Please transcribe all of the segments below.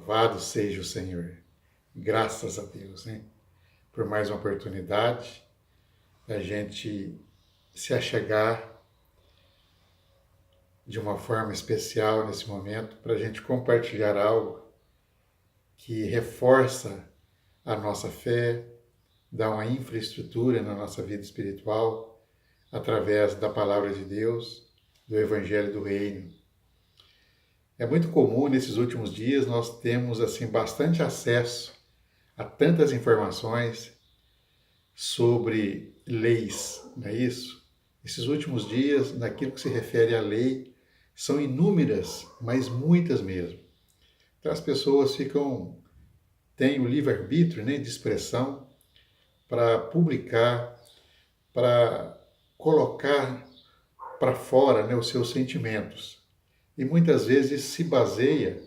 Louvado seja o Senhor. Graças a Deus, né? Por mais uma oportunidade da gente se achegar de uma forma especial nesse momento para a gente compartilhar algo que reforça a nossa fé, dá uma infraestrutura na nossa vida espiritual através da palavra de Deus, do Evangelho do Reino. É muito comum nesses últimos dias nós temos assim bastante acesso a tantas informações sobre leis, não é isso? Esses últimos dias, naquilo que se refere à lei, são inúmeras, mas muitas mesmo. Então as pessoas têm o livre-arbítrio, né, de expressão para publicar, para colocar para fora, né, os seus sentimentos. E muitas vezes se baseia,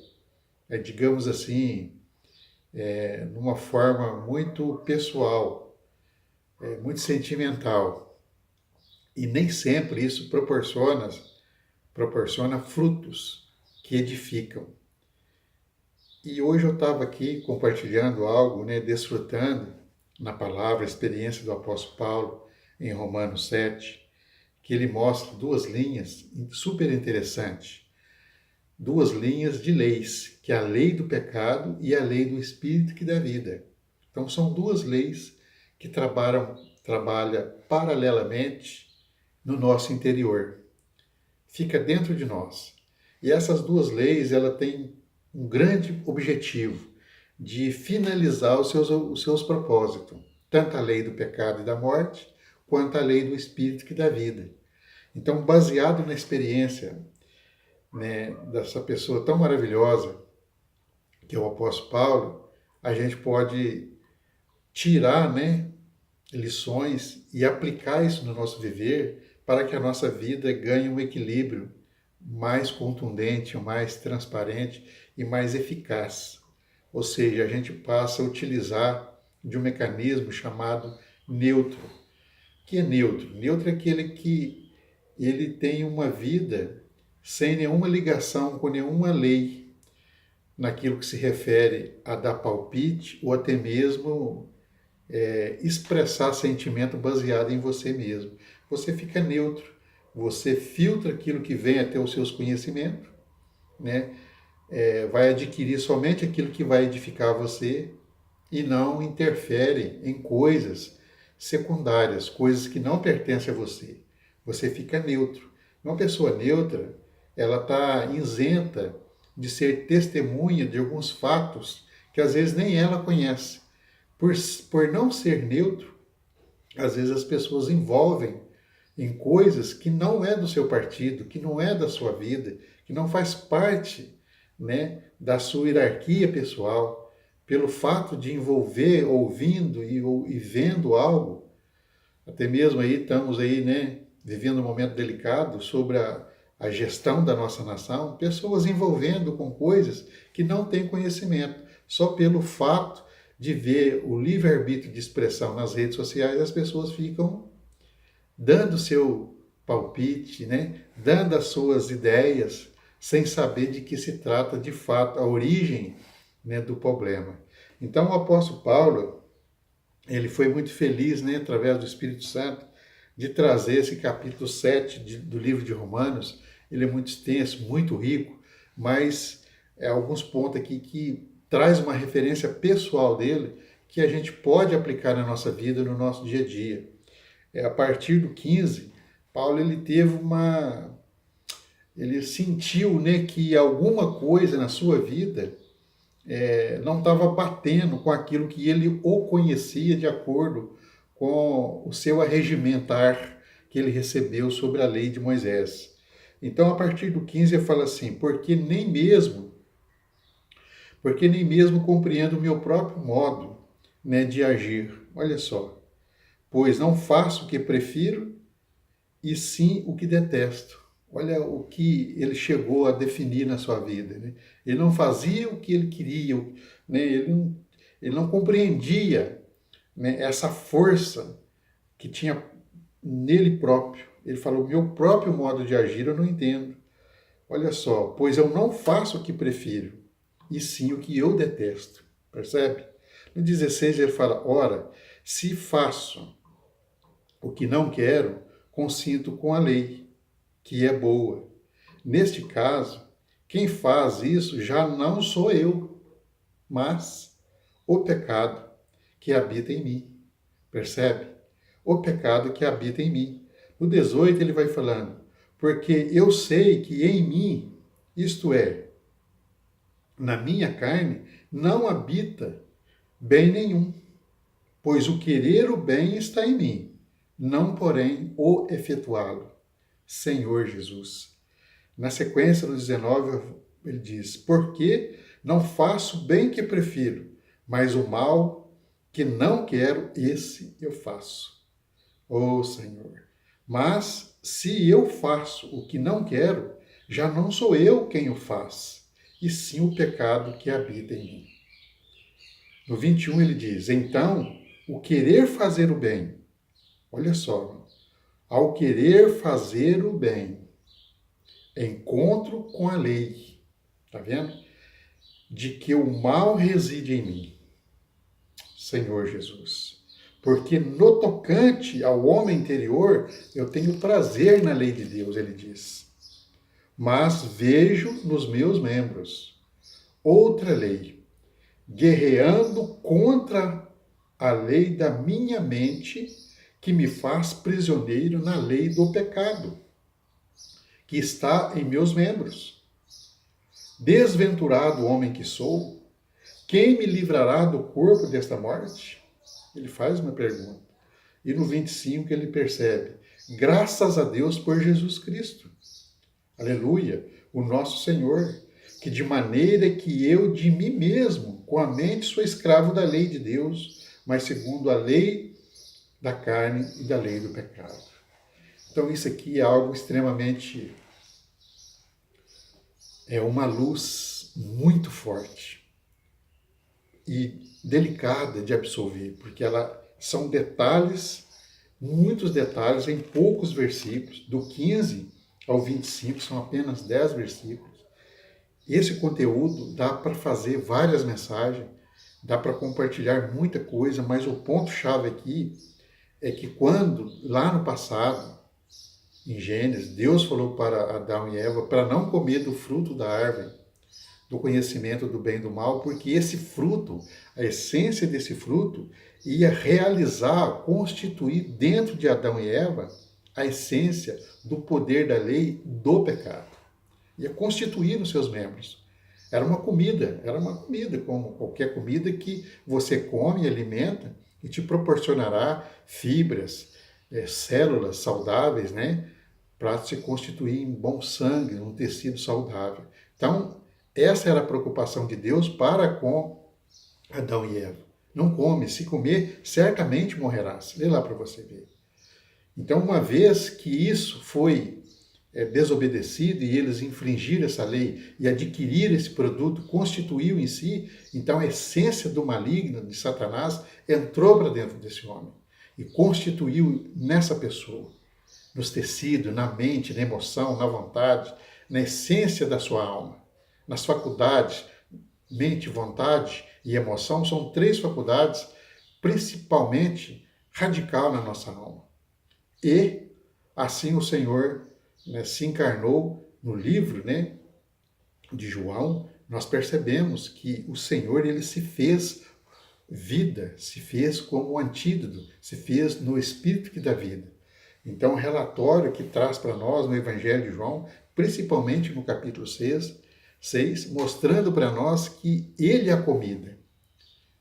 digamos assim, numa forma muito pessoal, muito sentimental. E nem sempre isso proporciona frutos que edificam. E hoje eu estava aqui compartilhando algo, né, desfrutando na palavra, a experiência do apóstolo Paulo em Romanos 7, que ele mostra duas linhas super interessantes. Duas linhas de leis, que é a lei do pecado e a lei do espírito que dá vida. Então são duas leis que trabalham paralelamente no nosso interior. Fica dentro de nós. E essas duas leis, ela têm um grande objetivo de finalizar os seus propósitos, tanto a lei do pecado e da morte, quanto a lei do espírito que dá vida. Então, baseado na experiência, né, dessa pessoa tão maravilhosa, que é o apóstolo Paulo, a gente pode tirar, né, lições e aplicar isso no nosso viver para que a nossa vida ganhe um equilíbrio mais contundente, mais transparente e mais eficaz. Ou seja, a gente passa a utilizar de um mecanismo chamado neutro. O que é neutro? Neutro é aquele que ele tem uma vida sem nenhuma ligação com nenhuma lei, naquilo que se refere a dar palpite ou até mesmo expressar sentimento baseado em você mesmo. Você fica neutro, você filtra aquilo que vem até os seus conhecimentos, né? Vai adquirir somente aquilo que vai edificar você e não interfere em coisas secundárias, coisas que não pertencem a você. Você fica neutro. Uma pessoa neutra, ela está isenta de ser testemunha de alguns fatos que às vezes nem ela conhece. Por não ser neutro, às vezes as pessoas envolvem em coisas que não é do seu partido, que não é da sua vida, que não faz parte, né, da sua hierarquia pessoal, pelo fato de envolver, ouvindo e vendo algo. Até mesmo aí estamos aí, né, vivendo um momento delicado sobre a gestão da nossa nação, pessoas envolvendo com coisas que não têm conhecimento, só pelo fato de ver o livre-arbítrio de expressão nas redes sociais, as pessoas ficam dando seu palpite, né? Dando as suas ideias, sem saber de que se trata de fato a origem, né, do problema. Então o apóstolo Paulo, ele foi muito feliz, né, através do Espírito Santo, de trazer esse capítulo 7 do livro de Romanos. Ele é muito extenso, muito rico, mas alguns pontos aqui que traz uma referência pessoal dele que a gente pode aplicar na nossa vida, no nosso dia a dia. A partir do 15, Paulo ele sentiu, né, que alguma coisa na sua vida não estava batendo com aquilo que ele o conhecia de acordo com o seu arregimentar que ele recebeu sobre a lei de Moisés. Então, a partir do 15, ele fala assim: porque nem mesmo compreendo o meu próprio modo, né, de agir. Olha só, pois não faço o que prefiro, e sim o que detesto. Olha o que ele chegou a definir na sua vida, né? Ele não fazia o que ele queria, né? Ele não compreendia, né, essa força que tinha nele próprio. Ele falou: meu próprio modo de agir eu não entendo. Olha só, pois eu não faço o que prefiro. e sim o que eu detesto. Percebe? No 16 ele fala: ora, se faço o que não quero, consinto com a lei, que é boa. Neste caso, quem faz isso já não sou eu, mas o pecado que habita em mim. Percebe? O pecado que habita em mim. No 18 ele vai falando: porque eu sei que em mim, isto é, na minha carne, não habita bem nenhum, pois o querer o bem está em mim, não porém o efetuá-lo. Senhor Jesus. Na sequência, no 19, ele diz: porque não faço o bem que prefiro, mas o mal que não quero, esse eu faço. Oh, Senhor. Mas se eu faço o que não quero, já não sou eu quem o faz, e sim o pecado que habita em mim. No 21 ele diz: então, o querer fazer o bem, olha só, ao querer fazer o bem, encontro com a lei, tá vendo? De que o mal reside em mim, Senhor Jesus. Porque no tocante ao homem interior, eu tenho prazer na lei de Deus, ele diz. Mas vejo nos meus membros outra lei, guerreando contra a lei da minha mente, que me faz prisioneiro na lei do pecado, que está em meus membros. Desventurado homem que sou, quem me livrará do corpo desta morte? Ele faz uma pergunta. E no 25 ele percebe: graças a Deus por Jesus Cristo. Aleluia, o nosso Senhor, que de maneira que eu de mim mesmo, com a mente, sou escravo da lei de Deus, mas segundo a lei da carne e da lei do pecado. Então isso aqui é algo extremamente, é uma luz muito forte e delicada de absorver, porque ela são detalhes, muitos detalhes em poucos versículos, do 15 ao 25, são apenas 10 versículos. Esse conteúdo dá para fazer várias mensagens, dá para compartilhar muita coisa, mas o ponto-chave aqui é que quando, lá no passado, em Gênesis, Deus falou para Adão e Eva para não comer do fruto da árvore do conhecimento do bem e do mal, porque esse fruto, a essência desse fruto, ia realizar, constituir dentro de Adão e Eva a essência do poder da lei do pecado. Ia constituir nos seus membros. Era uma comida como qualquer comida que você come e alimenta e te proporcionará fibras, células saudáveis, né? Para se constituir em bom sangue, um tecido saudável. Então, essa era a preocupação de Deus para com Adão e Eva. Não come, se comer, certamente morrerás. Lê lá para você ver. Então, uma vez que isso foi desobedecido e eles infringiram essa lei e adquiriram esse produto, constituiu em si, então a essência do maligno, de Satanás, entrou para dentro desse homem e constituiu nessa pessoa, nos tecidos, na mente, na emoção, na vontade, na essência da sua alma, nas faculdades, mente, vontade e emoção, são 3 faculdades principalmente radical na nossa alma. E assim o Senhor, né, se encarnou no livro, né, de João. Nós percebemos que o Senhor, ele se fez vida, se fez como um antídoto, se fez no Espírito que dá vida. Então, o relatório que traz para nós no Evangelho de João, principalmente no capítulo 6, mostrando para nós que ele é a comida,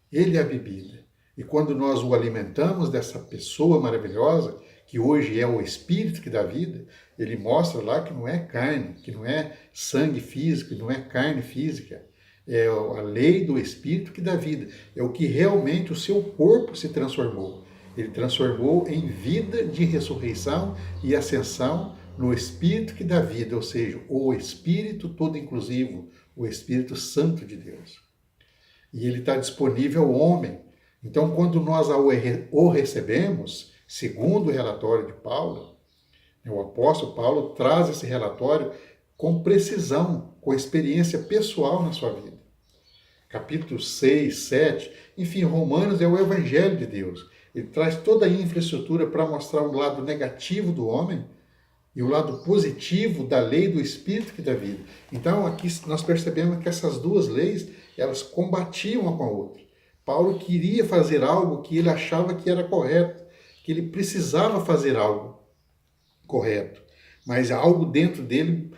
ele é a bebida. E quando nós o alimentamos dessa pessoa maravilhosa, que hoje é o Espírito que dá vida, ele mostra lá que não é carne, que não é sangue físico, não é carne física. É a lei do Espírito que dá vida. É o que realmente o seu corpo se transformou. Ele transformou em vida de ressurreição e ascensão no Espírito que dá vida, ou seja, o Espírito todo inclusivo, o Espírito Santo de Deus. E ele está disponível ao homem. Então, quando nós o recebemos, segundo o relatório de Paulo, o apóstolo Paulo traz esse relatório com precisão, com experiência pessoal na sua vida. capítulo 6, 7, enfim, Romanos é o Evangelho de Deus. Ele traz toda a infraestrutura para mostrar o lado negativo do homem e o lado positivo da lei do Espírito que dá vida. Então, aqui nós percebemos que essas duas leis, elas combatiam uma com a outra. Paulo queria fazer algo que ele achava que era correto, que ele precisava fazer algo correto, mas algo dentro dele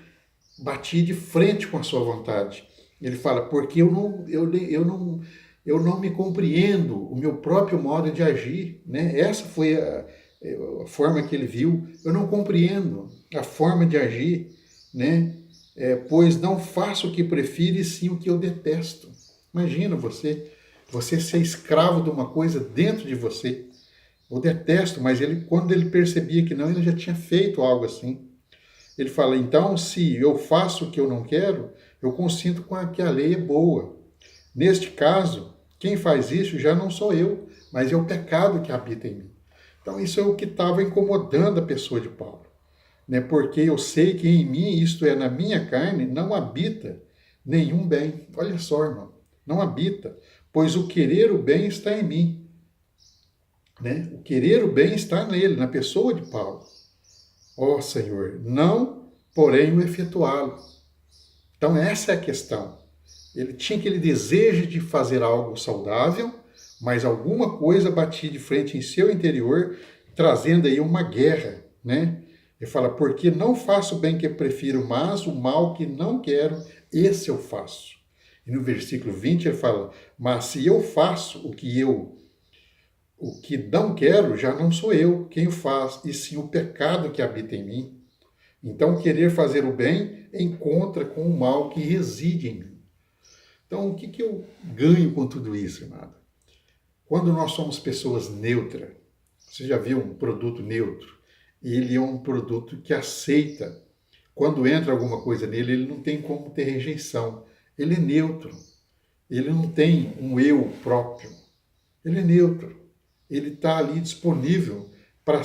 batia de frente com a sua vontade. Ele fala, porque eu não me compreendo o meu próprio modo de agir, né? Essa foi a forma que ele viu. Eu não compreendo a forma de agir, né? Pois não faço o que prefiro e sim o que eu detesto. Imagina você ser escravo de uma coisa dentro de você. Eu detesto, mas quando ele percebia que não, ele já tinha feito algo assim. Ele fala, então, se eu faço o que eu não quero, eu consinto com que a lei é boa. Neste caso, quem faz isso já não sou eu, mas é o pecado que habita em mim. Então, isso é o que estava incomodando a pessoa de Paulo, né? Porque eu sei que em mim, isto é, na minha carne, não habita nenhum bem. Olha só, irmão, não habita, pois o querer o bem está em mim, né? O querer o bem está nele, na pessoa de Paulo. Ó Senhor, não, porém, o efetuá-lo. Então, essa é a questão. Ele tinha aquele desejo de fazer algo saudável, mas alguma coisa batia de frente em seu interior, trazendo aí uma guerra, né? Ele fala, porque não faço o bem que prefiro, mas o mal que não quero, esse eu faço. E no versículo 20 ele fala, mas se eu faço o que não quero, já não sou eu quem o faz, e sim o pecado que habita em mim. Então, querer fazer o bem encontra com o mal que reside em mim. Então, o que eu ganho com tudo isso, amado? Quando nós somos pessoas neutras, você já viu um produto neutro? Ele é um produto que aceita. Quando entra alguma coisa nele, ele não tem como ter rejeição. Ele é neutro. Ele não tem um eu próprio. Ele é neutro. Ele está ali disponível para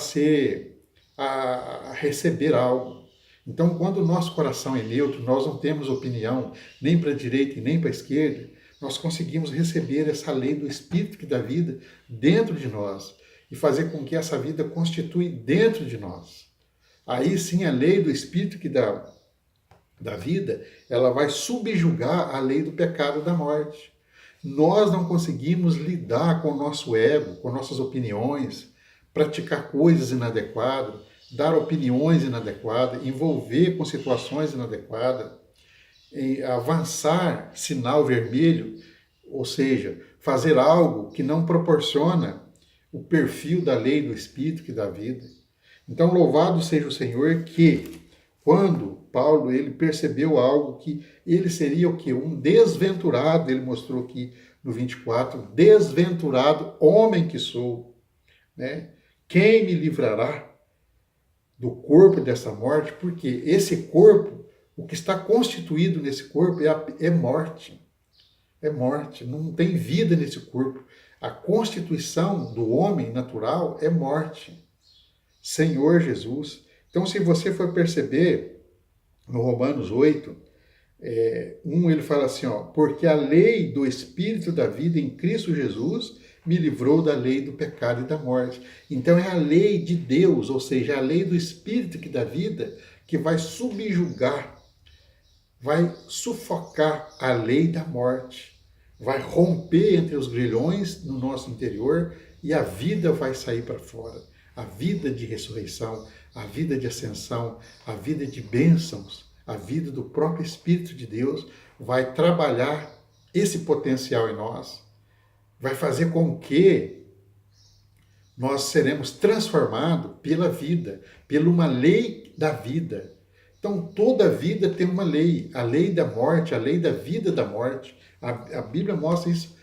a receber algo. Então, quando o nosso coração é neutro, nós não temos opinião nem para a direita e nem para a esquerda, nós conseguimos receber essa lei do Espírito que dá vida dentro de nós e fazer com que essa vida constitui dentro de nós. Aí sim a lei do Espírito que dá vida, ela vai subjugar a lei do pecado e da morte. Nós não conseguimos lidar com o nosso ego, com nossas opiniões, praticar coisas inadequadas, dar opiniões inadequadas, envolver com situações inadequadas, avançar sinal vermelho, ou seja, fazer algo que não proporciona o perfil da lei do Espírito que dá vida. Então, louvado seja o Senhor que, quando Paulo ele percebeu algo que ele seria o quê? Um desventurado, ele mostrou aqui no 24, desventurado homem que sou, né? Quem me livrará do corpo dessa morte? Porque esse corpo, o que está constituído nesse corpo é morte. É morte, não tem vida nesse corpo. A constituição do homem natural é morte. Senhor Jesus. Então, se você for perceber, no Romanos 8, 1, ele fala assim, ó, porque a lei do Espírito da vida em Cristo Jesus me livrou da lei do pecado e da morte. Então é a lei de Deus, ou seja, a lei do Espírito que dá vida, que vai subjugar, vai sufocar a lei da morte, vai romper entre os grilhões no nosso interior e a vida vai sair para fora. A vida de ressurreição, a vida de ascensão, a vida de bênçãos, a vida do próprio Espírito de Deus vai trabalhar esse potencial em nós, vai fazer com que nós seremos transformados pela vida, pela uma lei da vida. Então, toda vida tem uma lei, a lei da morte, a lei da vida da morte. A Bíblia mostra isso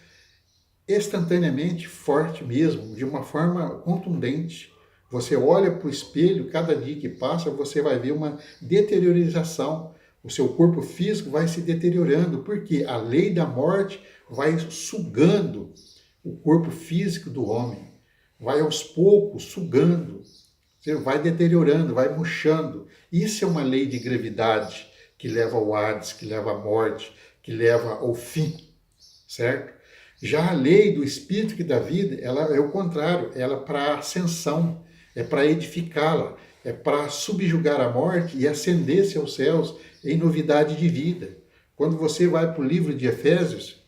instantaneamente, forte mesmo, de uma forma contundente. Você olha para o espelho, cada dia que passa, você vai ver uma deteriorização. O seu corpo físico vai se deteriorando, porque a lei da morte vai sugando o corpo físico do homem. Vai aos poucos sugando, vai deteriorando, vai murchando. Isso é uma lei de gravidade que leva ao Hades, que leva à morte, que leva ao fim. certo? Já a lei do Espírito que dá vida, ela é o contrário, ela é para ascensão, é para edificá-la, é para subjugar a morte e ascender-se aos céus em novidade de vida. Quando você vai para o livro de Efésios,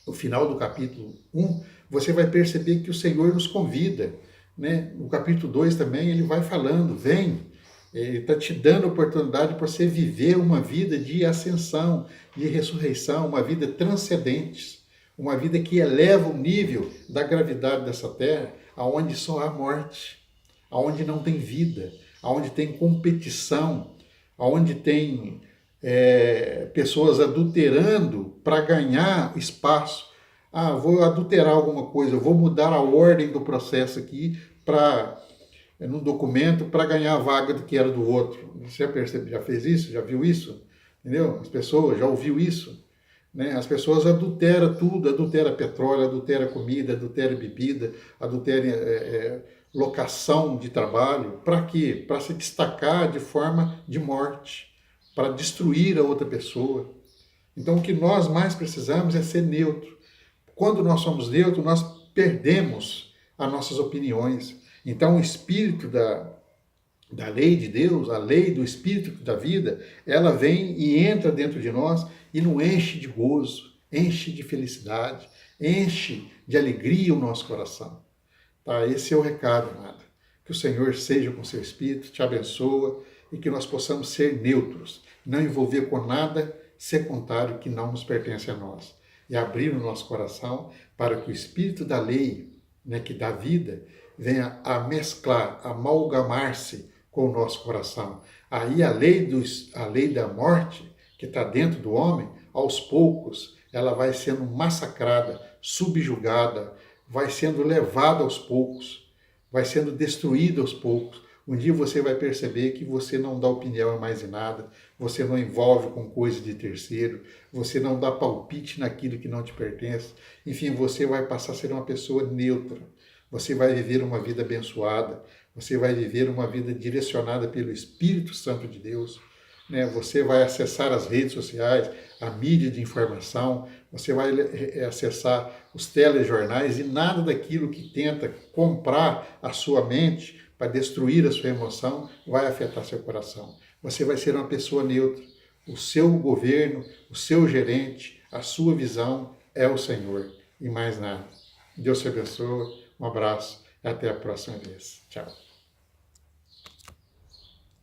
no final do capítulo 1, você vai perceber que o Senhor nos convida, né? No capítulo 2 também ele vai falando, vem, ele está te dando oportunidade para você viver uma vida de ascensão, de ressurreição, uma vida transcendente, uma vida que eleva o nível da gravidade dessa terra, aonde só há morte, aonde não tem vida, aonde tem competição, aonde tem pessoas adulterando para ganhar espaço. Ah, vou adulterar alguma coisa, vou mudar a ordem do processo aqui para num documento para ganhar a vaga do que era do outro. Você já percebeu, já fez isso? Já viu isso? Entendeu? As pessoas já ouviu isso? Né? As pessoas adulteram tudo, adultera petróleo, adultera comida, adultera bebida, adultera locação de trabalho. Para quê? Para se destacar de forma de morte, para destruir a outra pessoa. Então o que nós mais precisamos é ser neutro. Quando nós somos neutros, nós perdemos as nossas opiniões. Então o espírito da lei de Deus, a lei do Espírito da vida, ela vem e entra dentro de nós e nos enche de gozo, enche de felicidade, enche de alegria o nosso coração. Tá? Esse é o recado, amado. Que o Senhor seja com seu Espírito, te abençoa e que nós possamos ser neutros, não envolver com nada secundário que não nos pertence a nós. E abrir o nosso coração para que o Espírito da lei, né, que dá vida, venha a mesclar, a amalgamar-se com o nosso coração. Aí a lei da morte, que está dentro do homem, aos poucos, ela vai sendo massacrada, subjugada, vai sendo levada aos poucos, vai sendo destruída aos poucos. Um dia você vai perceber que você não dá opinião mais em nada, você não envolve com coisa de terceiro, você não dá palpite naquilo que não te pertence. Enfim, você vai passar a ser uma pessoa neutra. Você vai viver uma vida abençoada, você vai viver uma vida direcionada pelo Espírito Santo de Deus. Né? Você vai acessar as redes sociais, a mídia de informação, você vai acessar os telejornais e nada daquilo que tenta comprar a sua mente para destruir a sua emoção vai afetar seu coração. Você vai ser uma pessoa neutra. O seu governo, o seu gerente, a sua visão é o Senhor e mais nada. Deus te abençoe. Um abraço e até a próxima vez. Tchau.